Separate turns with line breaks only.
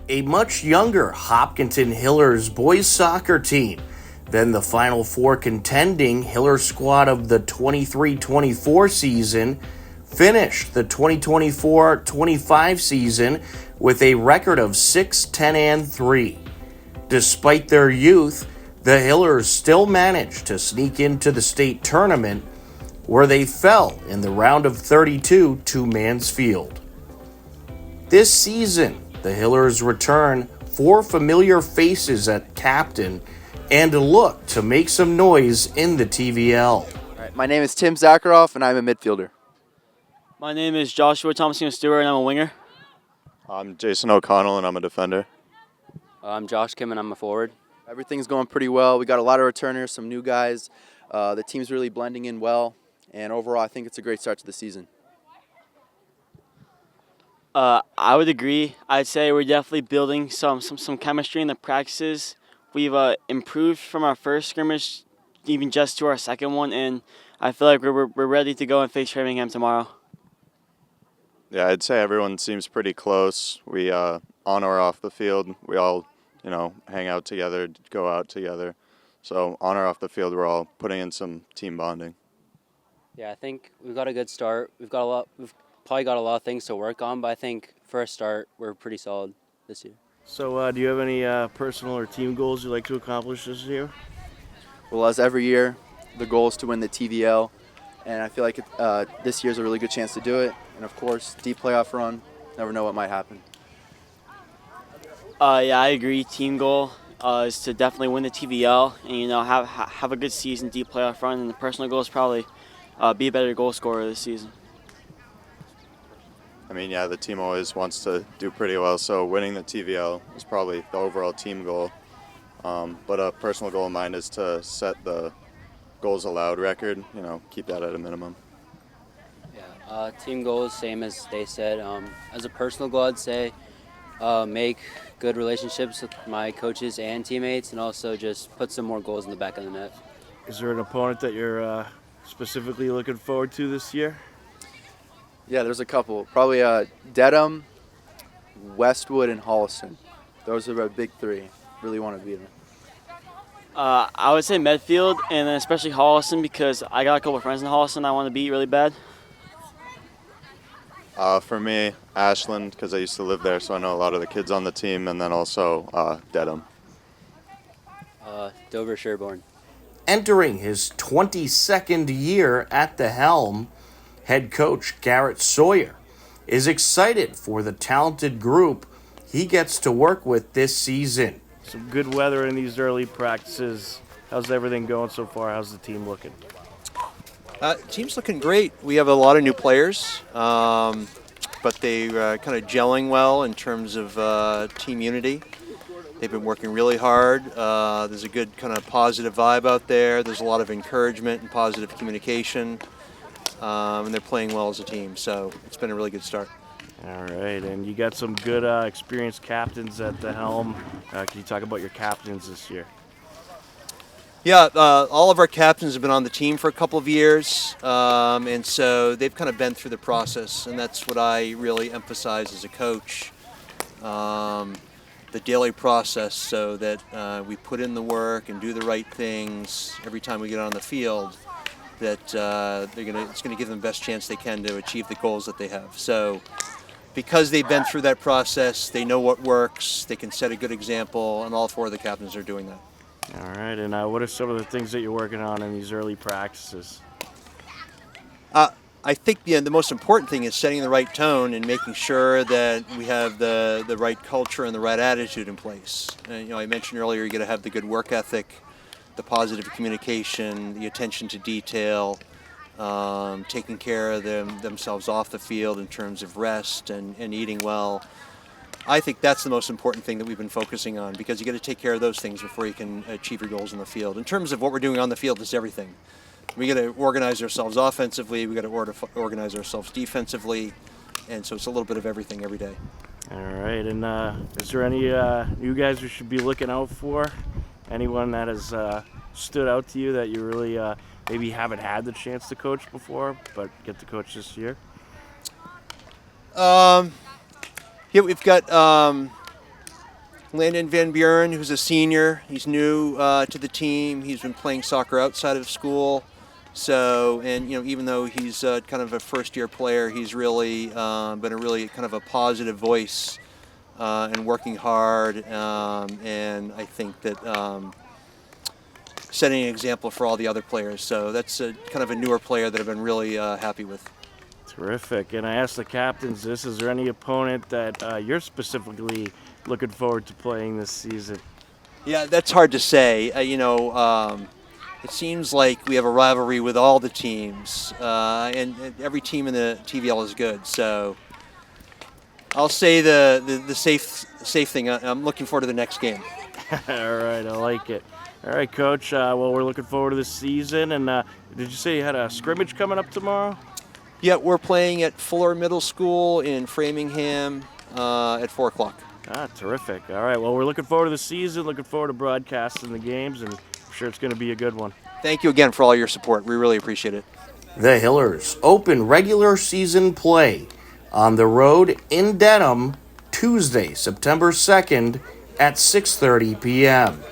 a much younger Hopkinton Hillers Boys Soccer team than the Final Four contending Hillers squad of the 23-24 season finished the 2024-25 season with a record of 6-10-3. Despite their youth, the Hillers still managed to sneak into the state tournament, where they fell in the round of 32 to Mansfield. This season, the Hillers return 4 familiar faces at captain and look to make some noise in the TVL.
All right, my name is Tim Zakharoff, and I'm a midfielder.
My name is Joshua Thompson-Stewart, and I'm a winger.
I'm Jason O'Connell, and I'm a defender.
I'm Josh Kim, and I'm a forward.
Everything's going pretty well. We got a lot of returners, some new guys. The team's really blending in well, and overall, I think it's a great start to the season.
I would agree. I'd say we're definitely building some chemistry in the practices. We've improved from our first scrimmage even just to our second one, and I feel like we're ready to go and face Framingham tomorrow.
Yeah, I'd say everyone seems pretty close. We, on or off the field, we all, hang out together, go out together. So on or off the field, we're all putting in some team bonding.
Yeah, I think we've got a good start. We've probably got a lot of things to work on, but I think for a start, we're pretty solid this year.
So do you have any personal or team goals you'd like to accomplish this year?
Well, as every year, the goal is to win the TVL, and I feel like this year's a really good chance to do it. And of course, deep playoff run, never know what might happen.
Yeah, I agree. Team goal is to definitely win the TVL and have a good season, deep playoff run. And the personal goal is probably be a better goal scorer this season.
The team always wants to do pretty well, so winning the TVL is probably the overall team goal. But a personal goal of mine is to set the goals allowed record, keep that at a minimum.
Yeah, team goals, same as they said. As a personal goal, I'd say make good relationships with my coaches and teammates, and also just put some more goals in the back of the net.
Is there an opponent that you're specifically looking forward to this year?
Yeah, there's a couple. Probably Dedham, Westwood, and Holliston. Those are our big 3. Really want to beat them.
I would say Medfield, and then especially Holliston, because I got a couple of friends in Holliston I want to beat really bad.
For me, Ashland, because I used to live there, so I know a lot of the kids on the team, and then also Dedham.
Dover Sherborne.
Entering his 22nd year at the helm, head coach Garret Sawyer is excited for the talented group he gets to work with this season.
Some good weather in these early practices. How's everything going so far? How's the team looking?
Team's looking great. We have a lot of new players, but they're kind of gelling well in terms of team unity. They've been working really hard. There's a good kind of positive vibe out there. There's a lot of encouragement and positive communication. And they're playing well as a team, so it's been a really good start.
All right, and you got some good experienced captains at the helm. Can you talk about your captains this year?
Yeah, all of our captains have been on the team for a couple of years, and so they've kind of been through the process, and that's what I really emphasize as a coach, the daily process, so that we put in the work and do the right things every time we get on the field, that it's going to give them the best chance they can to achieve the goals that they have. So because they've been through that process, they know what works, they can set a good example, and all 4 of the captains are doing that.
All right, and what are some of the things that you're working on in these early practices?
I think the most important thing is setting the right tone and making sure that we have the right culture and the right attitude in place. And, I mentioned earlier, you got to have the good work ethic, the positive communication, the attention to detail, taking care of themselves off the field in terms of rest and eating well. I think that's the most important thing that we've been focusing on, because you got to take care of those things before you can achieve your goals on the field. In terms of what we're doing on the field, is everything. We got to organize ourselves offensively, we got to organize ourselves defensively, and so it's a little bit of everything every day.
All right, and is there any new guys we should be looking out for? Anyone that has stood out to you that you really maybe haven't had the chance to coach before, but get to coach this year?
Yeah, we've got Landon Van Buren, who's a senior. He's new to the team. He's been playing soccer outside of school. So, and even though he's kind of a first-year player, he's really been a really kind of a positive voice and working hard. And I think that setting an example for all the other players. So that's kind of a newer player that I've been really happy with.
Terrific. And I asked the captains this: is there any opponent that you're specifically looking forward to playing this season?
Yeah, that's hard to say. It seems like we have a rivalry with all the teams, and every team in the TVL is good. So I'll say the safe thing. I'm looking forward to the next game.
All right, I like it. All right, Coach. Well, we're looking forward to this season. And did you say you had a scrimmage coming up tomorrow?
Yeah, we're playing at Fuller Middle School in Framingham at 4 o'clock.
Terrific. All right, well, we're looking forward to the season, looking forward to broadcasting the games, and I'm sure it's going to be a good one.
Thank you again for all your support. We really appreciate it.
The Hillers open regular season play on the road in Dedham Tuesday, September 2nd at 6:30 p.m.